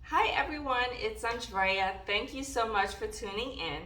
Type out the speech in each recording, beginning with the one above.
Hi everyone, it's Andrea. Thank you so much for tuning in.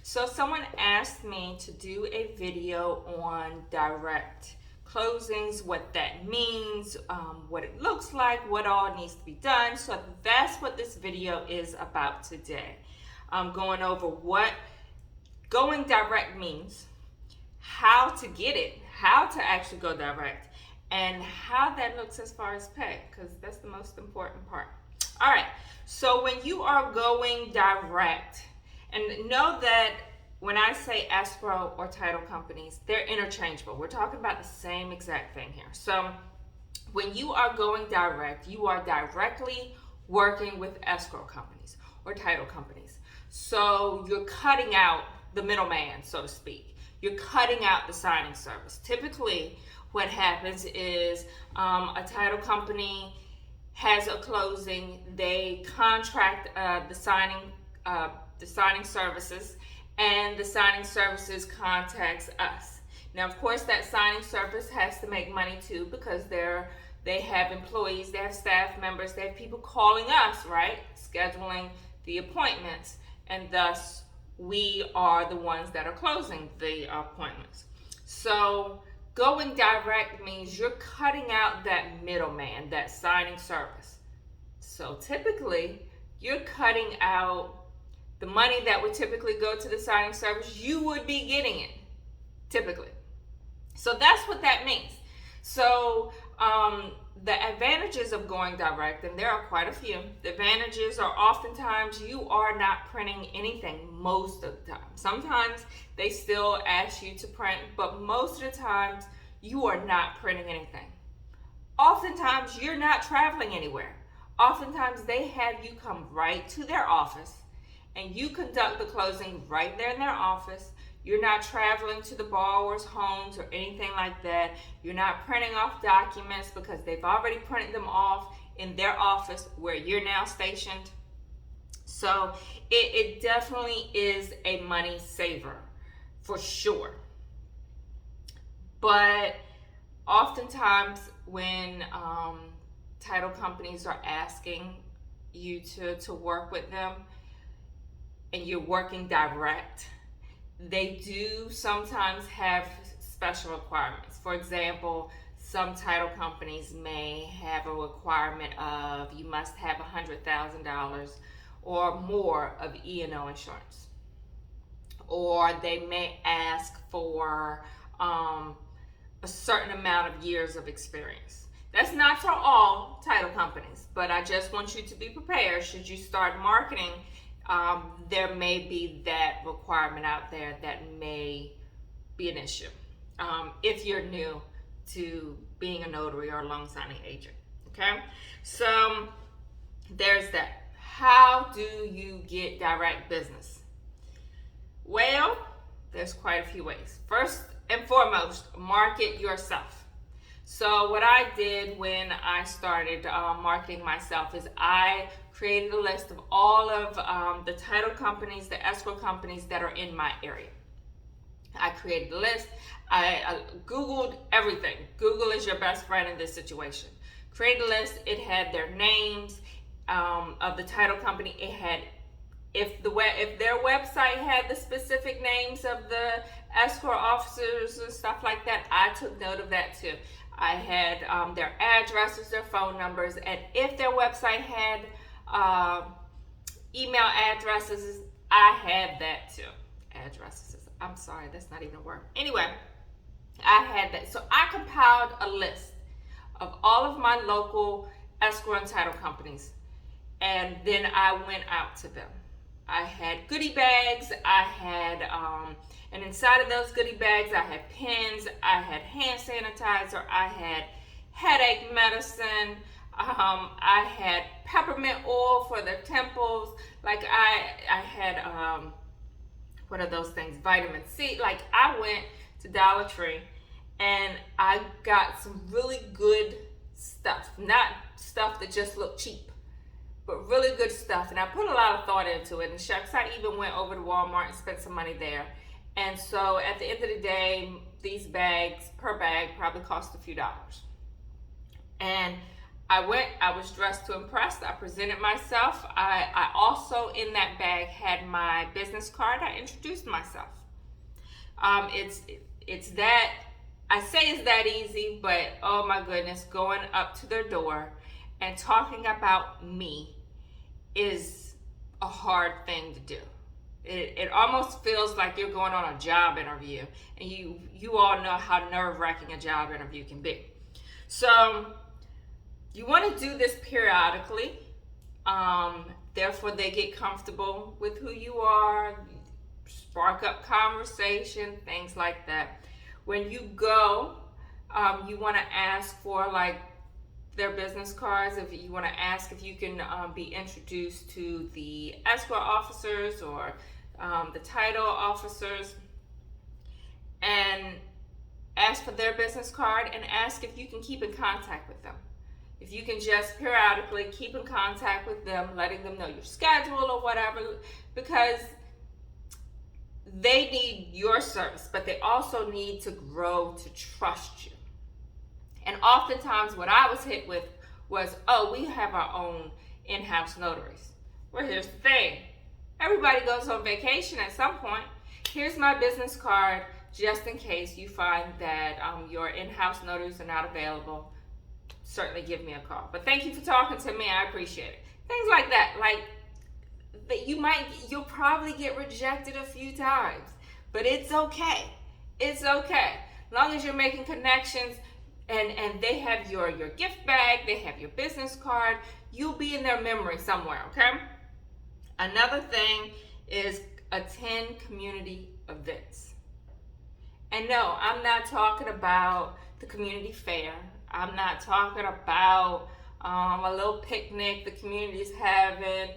So someone asked me to do a video on direct closings, what that means, what it looks like, what all needs to be done. So that's what this video is about today. I'm going over what going direct means, how to get it, how to actually go direct, and how that looks as far as pay, because that's the most important part. All right, so when you are going direct, and know that when I say escrow or title companies, they're interchangeable. We're talking about the same exact thing here. So when you are going direct, you are directly working with escrow companies or title companies. So you're cutting out the middleman, so to speak. You're cutting out the signing service. Typically, what happens is a title company has a closing. They contract the signing services, and the signing services contacts us. Now, of course, that signing service has to make money too, because they have employees, they have staff members, they have people calling us, right? Scheduling the appointments, and thus we are the ones that are closing the appointments. So going direct means you're cutting out that middleman, that signing service. So typically, you're cutting out the money that would typically go to the signing service. You would be getting it, typically. So that's what that means. So the advantages of going direct, and there are quite a few. The advantages are oftentimes you are not printing anything most of the time. Sometimes they still ask you to print, but most of the times you are not printing anything. Oftentimes you're not traveling anywhere. Oftentimes they have you come right to their office and you conduct the closing right there in their office. You're not traveling to the borrower's homes or anything like that. You're not printing off documents because they've already printed them off in their office where you're now stationed. So it definitely is a money saver for sure. But oftentimes when title companies are asking you to work with them and you're working direct, they do sometimes have special requirements. For example, some title companies may have a requirement of you must have $100,000 or more of E&O insurance. Or they may ask for a certain amount of years of experience. That's not for all title companies, but I just want you to be prepared. Should you start marketing, there may be that requirement out there that may be an issue if you're new to being a notary or a loan signing agent. Okay, so there's that. How do you get direct business? Well, there's quite a few ways. First and foremost, market yourself. So what I did when I started marketing myself is I created a list of all of the title companies, the escrow companies that are in my area. I created a list. I Googled everything. Google is your best friend in this situation. Created a list. It had their names of the title company. It had if their website had the specific names of the escrow officers and stuff like that, I took note of that too. I had their addresses, their phone numbers, and if their website had email addresses, I had that too. Addresses. I'm sorry, that's not even a word. Anyway, I had that. So I compiled a list of all of my local escrow and title companies, and then I went out to them. I had goodie bags. I had, and inside of those goodie bags, I had pens. I had hand sanitizer. I had headache medicine. I had peppermint oil for their temples. Like I had, what are those things? Vitamin C. Like I went to Dollar Tree and I got some really good stuff. Not stuff that just looked cheap, but really good stuff. And I put a lot of thought into it. And shucks, I even went over to Walmart and spent some money there. And so at the end of the day, these bags per bag probably cost a few dollars. And I was dressed to impress. I presented myself. I also, in that bag, had my business card. I introduced myself. It's that, I say it's that easy, but oh my goodness, going up to their door and talking about me is a hard thing to do. It almost feels like you're going on a job interview, and you all know how nerve-wracking a job interview can be. So you want to do this periodically. Therefore, they get comfortable with who you are, spark up conversation, things like that. When you go, you want to ask for like their business cards. If you want to ask if you can be introduced to the escrow officers or the title officers, and ask for their business card and ask if you can keep in contact with them. If you can just periodically keep in contact with them, letting them know your schedule or whatever, because they need your service, but they also need to grow to trust you. And oftentimes what I was hit with was, oh, we have our own in-house notaries. Well, here's the thing. Everybody goes on vacation at some point. Here's my business card, just in case you find that your in-house notaries are not available. Certainly give me a call. But thank you for talking to me. I appreciate it. Things like that. Like, that you'll probably get rejected a few times. But it's okay. It's okay. As long as you're making connections and they have your gift bag, they have your business card, you'll be in their memory somewhere, okay? Another thing is attend community events. And no, I'm not talking about the community fair. I'm not talking about a little picnic the community's having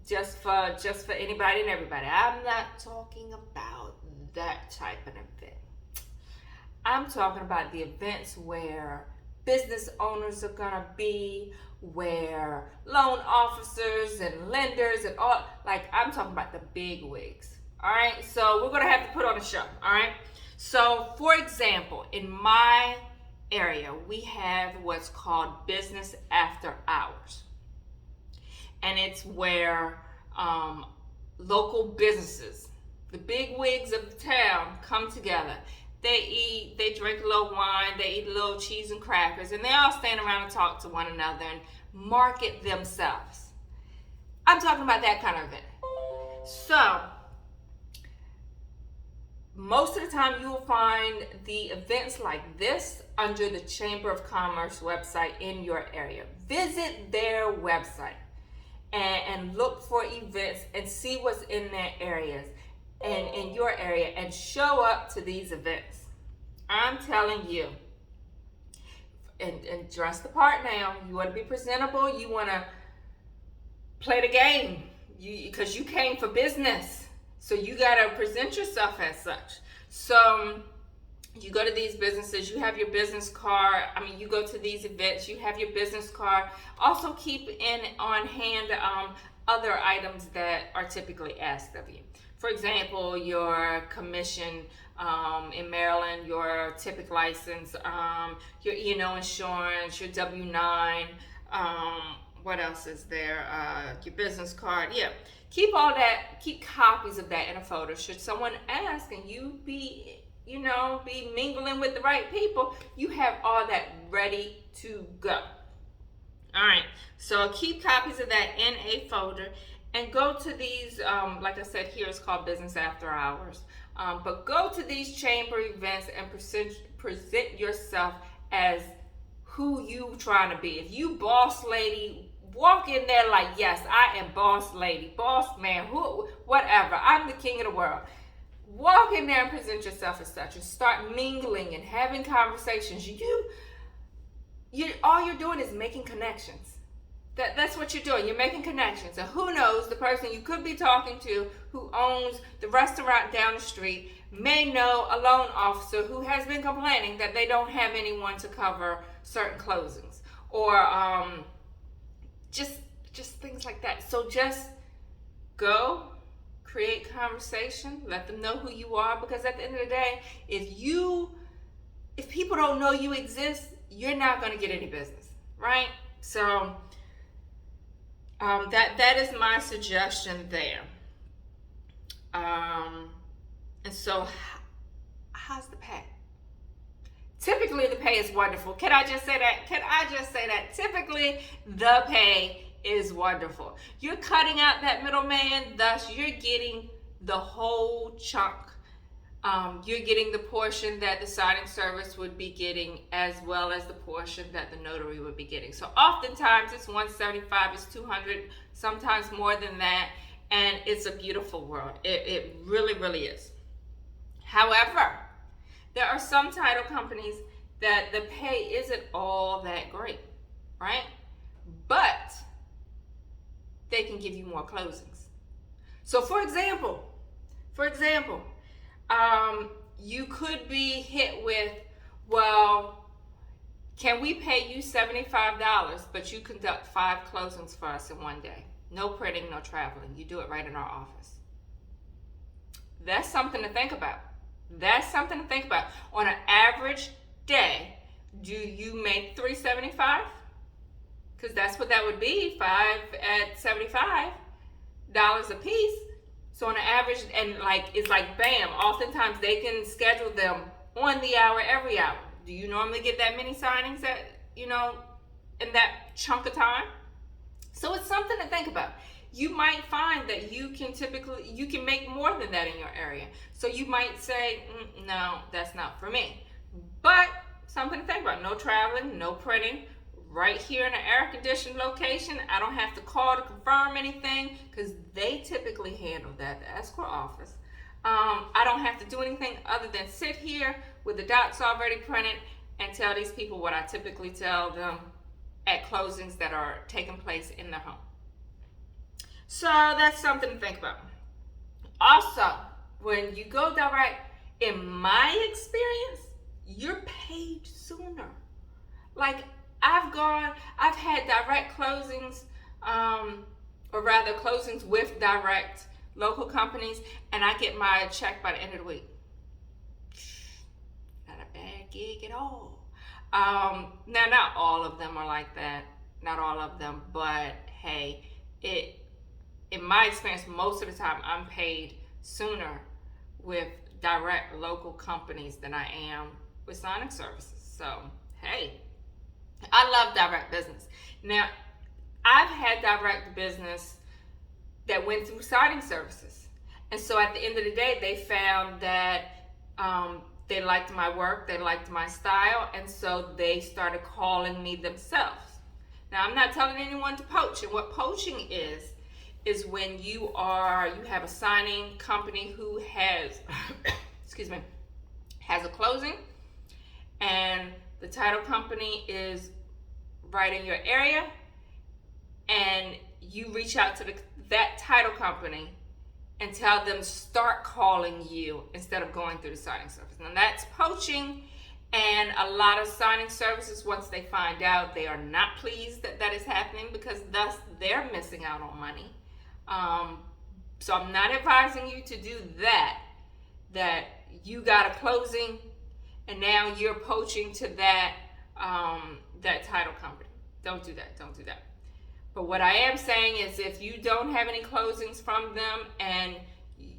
just for anybody and everybody. I'm not talking about that type of event. I'm talking about the events where business owners are gonna be, where loan officers and lenders and all, like, I'm talking about the big wigs. All right, so we're gonna have to put on a show. All right, so for example, in my area, we have what's called business after hours, and it's where local businesses, the big wigs of the town, come together. They eat, they drink a little wine, they eat a little cheese and crackers, and they all stand around and talk to one another and market themselves. I'm talking about that kind of event. So most of the time you will find the events like this under the Chamber of Commerce website in your area. Visit their website and look for events and see what's in their areas and in your area, and show up to these events. I'm telling you, and dress the part now. You want to be presentable. You want to play the game, because you came for business. So you got to present yourself as such. So you go to these businesses, you have your business card. You go to these events, you have your business card. Also keep on hand other items that are typically asked of you. For example, your commission in Maryland, your TIPIC license, your E&O insurance, your W-9, what else is there? Your business card. Yeah. Keep all that, keep copies of that in a folder. Should someone ask and you be mingling with the right people, you have all that ready to go. All right. So keep copies of that in a folder and go to these, like I said, here it's called Business After Hours. But go to these chamber events and present yourself as who you trying to be. If you boss lady, walk in there like, yes, I am boss lady, boss man, whatever. I'm the king of the world. Walk in there and present yourself as such, and start mingling and having conversations. All you're doing is making connections. That's what you're doing. You're making connections. And who knows, the person you could be talking to who owns the restaurant down the street may know a loan officer who has been complaining that they don't have anyone to cover certain closings, or just things like that. So just go, create conversation, let them know who you are, because at the end of the day, if people don't know you exist, you're not going to get any business. right? So that is my suggestion there. And so, how's the pay? Typically, the pay is wonderful. Can I just say that? Can I just say that? Typically, the pay is wonderful. You're cutting out that middleman, thus you're getting the whole chunk. You're getting the portion that the signing service would be getting, as well as the portion that the notary would be getting. So oftentimes it's 175, it's 200, sometimes more than that, and it's a beautiful world. It really, really is. However, there are some title companies that the pay isn't all that great, right? But they can give you more closings. So for example, you could be hit with, well, can we pay you $75, but you conduct 5 closings for us in one day? No printing, no traveling. You do it right in our office. That's something to think about. That's something to think about. On an average day, do you make $375? Because that's what that would be, 5 at $75 a piece. So on an average, and it's like bam, oftentimes they can schedule them on the hour, every hour. Do you normally get that many signings in that chunk of time? So it's something to think about. You might find that you can make more than that in your area. So you might say, no, that's not for me. But something to think about. No traveling, no printing. Right here in an air-conditioned location. I don't have to call to confirm anything because they typically handle that, the escrow office. I don't have to do anything other than sit here with the docs already printed and tell these people what I typically tell them at closings that are taking place in their home. So that's something to think about. Also, when you go direct, in my experience, you're paid sooner. I've had direct closings, or rather closings with direct local companies, and I get my check by the end of the week. Not a bad gig at all. Now, not all of them are like that. Not all of them, but hey, in my experience, most of the time, I'm paid sooner with direct local companies than I am with signing services. So, hey, I love direct business. Now, I've had direct business that went through signing services. And so at the end of the day, they found that they liked my work, they liked my style, and so they started calling me themselves. Now, I'm not telling anyone to poach, and what poaching is when you have a signing company who has, has a closing, and the title company is right in your area, and you reach out to that title company and tell them start calling you instead of going through the signing service. Now that's poaching, and a lot of signing services, once they find out, they are not pleased that is happening because thus they're missing out on money. So I'm not advising you to do that you got a closing and now you're poaching to that title company. Don't do that. But what I am saying is if you don't have any closings from them and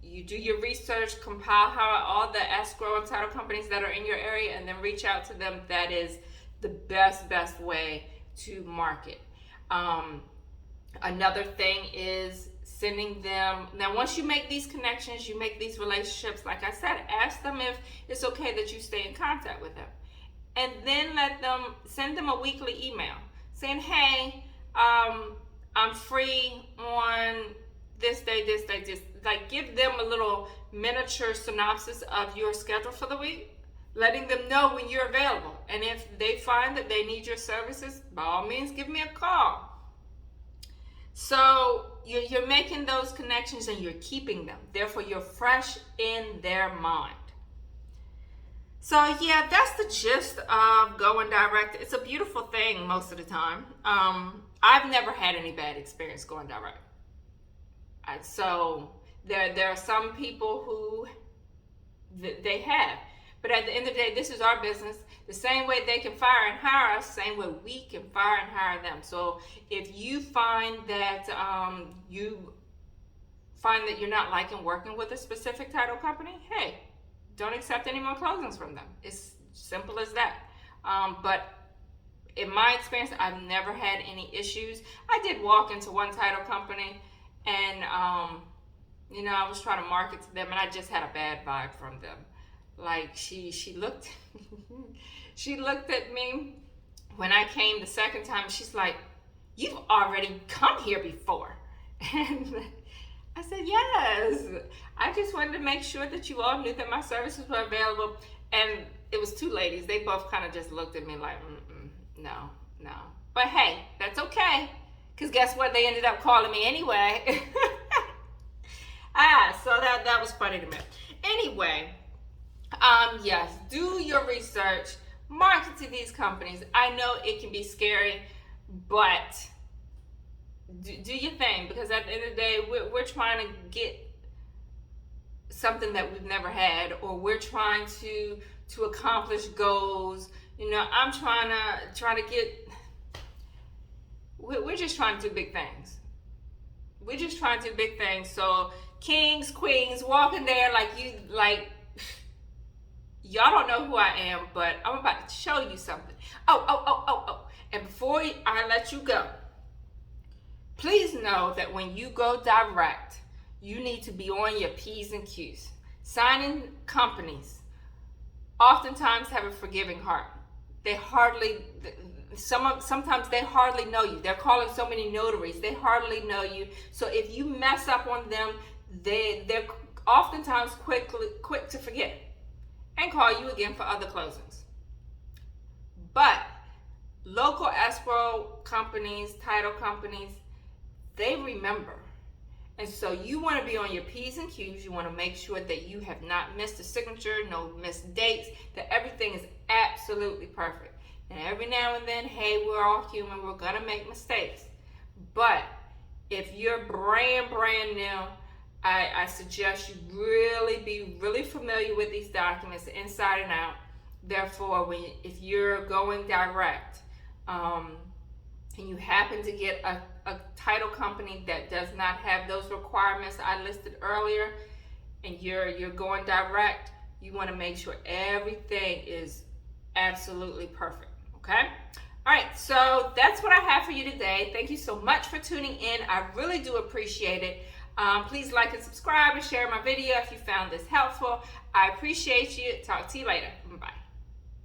you do your research, compile all the escrow and title companies that are in your area and then reach out to them, that is the best way to market. Another thing is sending them, now once you make these connections, you make these relationships, like I said, ask them if it's okay that you stay in contact with them. And then send them a weekly email saying, hey, I'm free on this day. Like give them a little miniature synopsis of your schedule for the week, letting them know when you're available. And if they find that they need your services, by all means, give me a call. So you're making those connections and you're keeping them. Therefore, you're fresh in their mind. So yeah, that's the gist of going direct. It's a beautiful thing most of the time. I've never had any bad experience going direct. So there are some people who they have. But at the end of the day, this is our business. The same way they can fire and hire us, same way we can fire and hire them. So if you find that you're not liking working with a specific title company, hey, don't accept any more closings from them. It's simple as that. But in my experience, I've never had any issues. I did walk into one title company and I was trying to market to them, and I just had a bad vibe from them. Like she looked she looked at me when I came the second time. She's like, "You've already come here before." And I said, "Yes. I just wanted to make sure that you all knew that my services were available." And it was two ladies. They both kind of just looked at me like, no. But hey, that's okay. Because guess what? They ended up calling me anyway. So that was funny to me. Anyway, yes, do your research. Market to these companies. I know it can be scary, but do your thing, because at the end of the day, we're trying to get something that we've never had, or we're trying to accomplish goals. I'm trying to get. We're just trying to do big things. We're just trying to do big things. So kings, queens, walking there like y'all don't know who I am, but I'm about to show you something. Oh. And before I let you go, please know that when you go direct, you need to be on your P's and Q's. Signing companies oftentimes have a forgiving heart. Sometimes they hardly know you. They're calling so many notaries. They hardly know you. So if you mess up on them, they're oftentimes quick to forget and call you again for other closings. But local escrow companies, title companies, they remember. And so you want to be on your P's and Q's. You want to make sure that you have not missed a signature, no missed dates, that everything is absolutely perfect. And every now and then, hey, we're all human. We're going to make mistakes. But if you're brand new, I suggest you really be really familiar with these documents inside and out. Therefore, if you're going direct and you happen to get a title company that does not have those requirements I listed earlier, and you're going direct, you want to make sure everything is absolutely perfect. Okay? All right, so that's what I have for you today. Thank you so much for tuning in. I really do appreciate it. Please like and subscribe and share my video if you found this helpful. I appreciate you. Talk to you later. Bye.